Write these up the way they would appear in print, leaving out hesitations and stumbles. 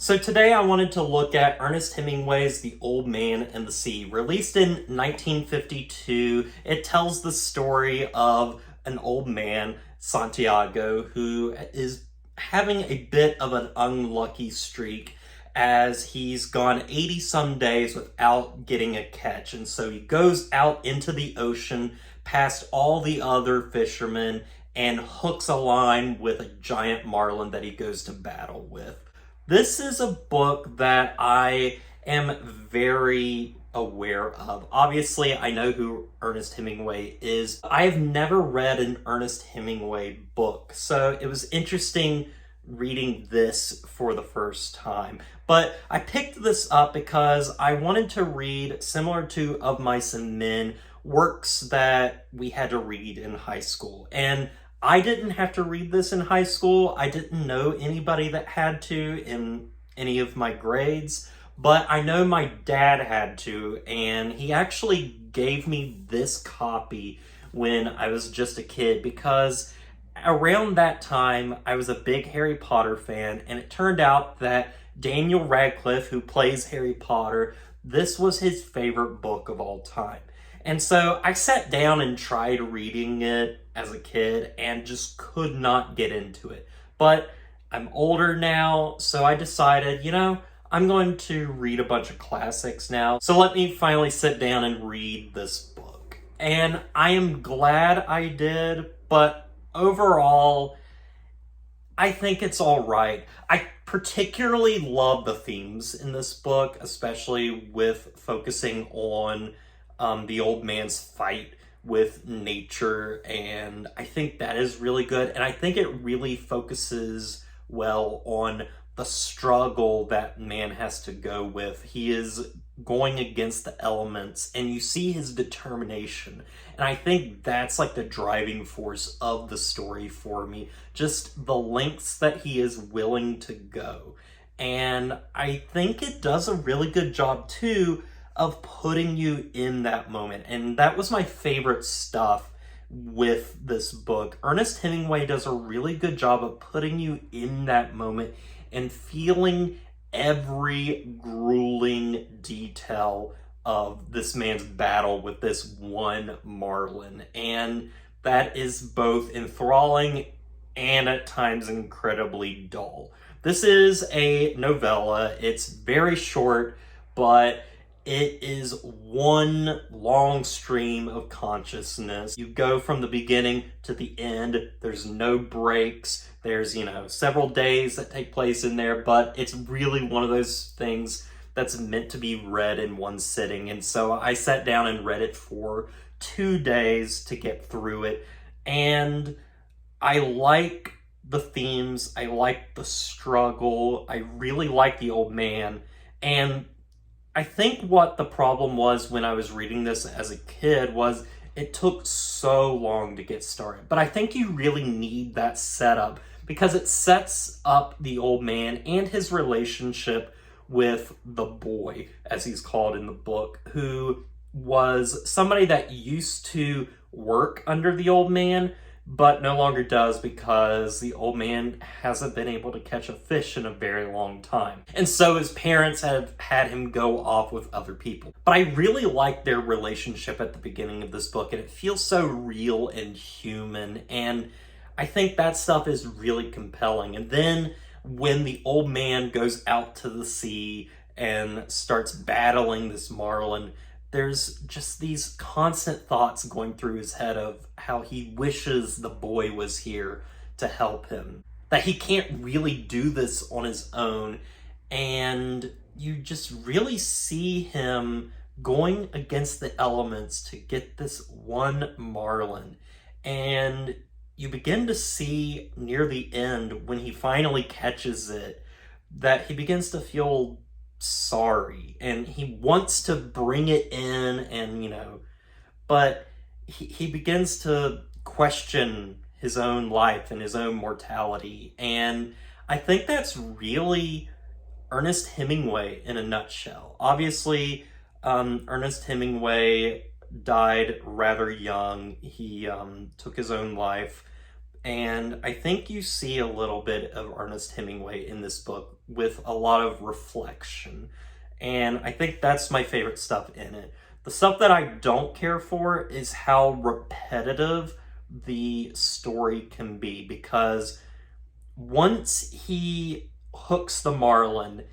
So today I wanted to look at Ernest Hemingway's The Old Man and the Sea. Released in 1952, it tells the story of an old man, Santiago, who is having a bit of an unlucky streak as he's gone 80 some days without getting a catch. And so he goes out into the ocean past all the other fishermen and hooks a line with a giant marlin that he goes to battle with. This is a book that I am very aware of. Obviously, I know who Ernest Hemingway is. I have never read an Ernest Hemingway book, so it was interesting reading this for the first time. But I picked this up because I wanted to read, similar to Of Mice and Men, works that we had to read in high school. And I didn't have to read this in high school. I didn't know anybody that had to in any of my grades, but I know my dad had to, and he actually gave me this copy when I was just a kid because around that time I was a big Harry Potter fan, and it turned out that Daniel Radcliffe, who plays Harry Potter, this was his favorite book of all time. And so I sat down and tried reading it as a kid and just could not get into it. But I'm older now, so I decided, I'm going to read a bunch of classics now. So let me finally sit down and read this book. And I am glad I did, but overall, I think it's all right. I particularly love the themes in this book, especially with focusing on the old man's fight with nature, and I think that is really good. And I think it really focuses well on the struggle that man has to go with. He is going against the elements, and you see his determination. And I think that's like the driving force of the story for me. Just the lengths that he is willing to go. And I think it does a really good job too of putting you in that moment. And that was my favorite stuff with this book. Ernest Hemingway does a really good job of putting you in that moment and feeling every grueling detail of this man's battle with this one marlin. And that is both enthralling and at times incredibly dull. This is a novella. It's very short, but it is one long stream of consciousness. You go from the beginning to the end. There's no breaks. There's, several days that take place in there, but it's really one of those things that's meant to be read in one sitting. And so I sat down and read it for 2 days to get through it. And I like the themes. I like the struggle. I really like the old man. And I think what the problem was when I was reading this as a kid was it took so long to get started. But I think you really need that setup because it sets up the old man and his relationship with the boy, as he's called in the book, who was somebody that used to work under the old man, but no longer does because the old man hasn't been able to catch a fish in a very long time. And so his parents have had him go off with other people. But I really like their relationship at the beginning of this book, and it feels so real and human, and I think that stuff is really compelling. And then when the old man goes out to the sea and starts battling this marlin, there's just these constant thoughts going through his head of how he wishes the boy was here to help him. That he can't really do this on his own. And you just really see him going against the elements to get this one marlin. And you begin to see near the end, when he finally catches it, that he begins to feel sorry and he wants to bring it in and but he begins to question his own life and his own mortality. And I think that's really Ernest Hemingway in a nutshell. Obviously, Ernest Hemingway died rather young. He took his own life And I think you see a little bit of Ernest Hemingway in this book with a lot of reflection. And I think that's my favorite stuff in it. The stuff that I don't care for is how repetitive the story can be, because once he hooks the marlin,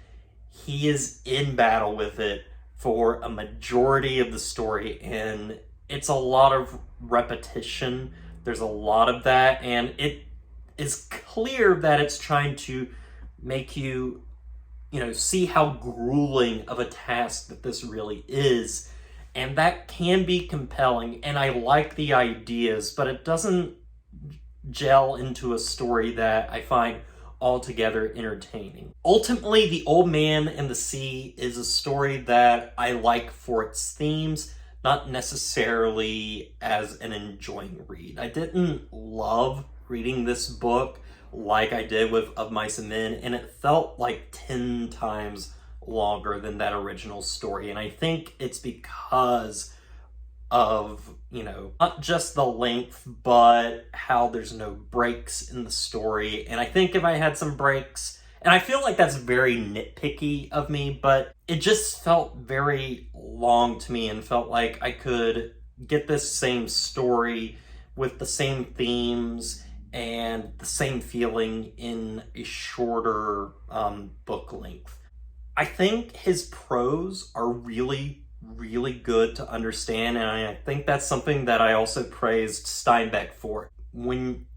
he is in battle with it for a majority of the story, and it's a lot of repetition. There's a lot of that, and it is clear that it's trying to make you, see how grueling of a task that this really is. And that can be compelling, and I like the ideas, but it doesn't gel into a story that I find altogether entertaining. Ultimately, The Old Man and the Sea is a story that I like for its themes, not necessarily as an enjoying read. I didn't love reading this book like I did with Of Mice and Men, and it felt like 10 times longer than that original story. And I think it's because of, not just the length, but how there's no breaks in the story. And I think if I had some breaks, and I feel like that's very nitpicky of me, but it just felt very long to me and felt like I could get this same story with the same themes and the same feeling in a shorter book length. I think his prose are really, really good to understand, and I think that's something that I also praised Steinbeck for. When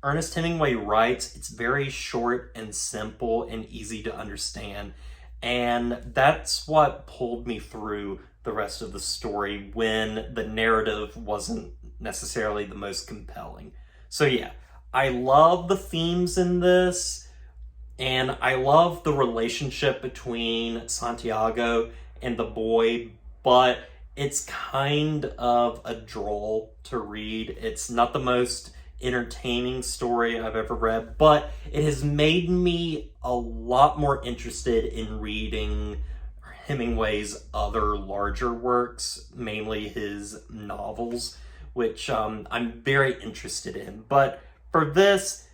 Ernest Hemingway writes, it's very short and simple and easy to understand, and that's what pulled me through the rest of the story when the narrative wasn't necessarily the most compelling. So yeah, I love the themes in this, and I love the relationship between Santiago and the boy, but it's kind of a droll to read. It's not the most entertaining story I've ever read, but it has made me a lot more interested in reading Hemingway's other larger works, mainly his novels, which I'm very interested in. But for this,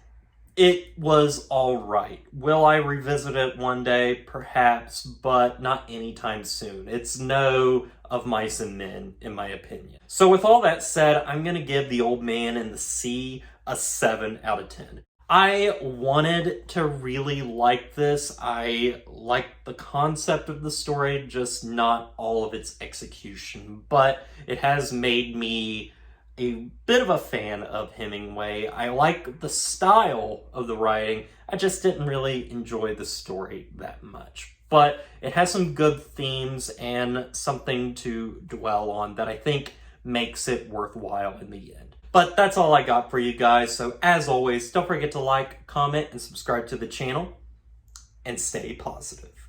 it was all right. Will I revisit it one day? Perhaps, but not anytime soon. It's no Of Mice and Men, in my opinion. So with all that said, I'm going to give The Old Man and the Sea a 7 out of 10. I wanted to really like this. I liked the concept of the story, just not all of its execution. But it has made me a bit of a fan of Hemingway. I like the style of the writing. I just didn't really enjoy the story that much. But it has some good themes and something to dwell on that I think makes it worthwhile in the end. But that's all I got for you guys. So as always, don't forget to like, comment, and subscribe to the channel. And stay positive.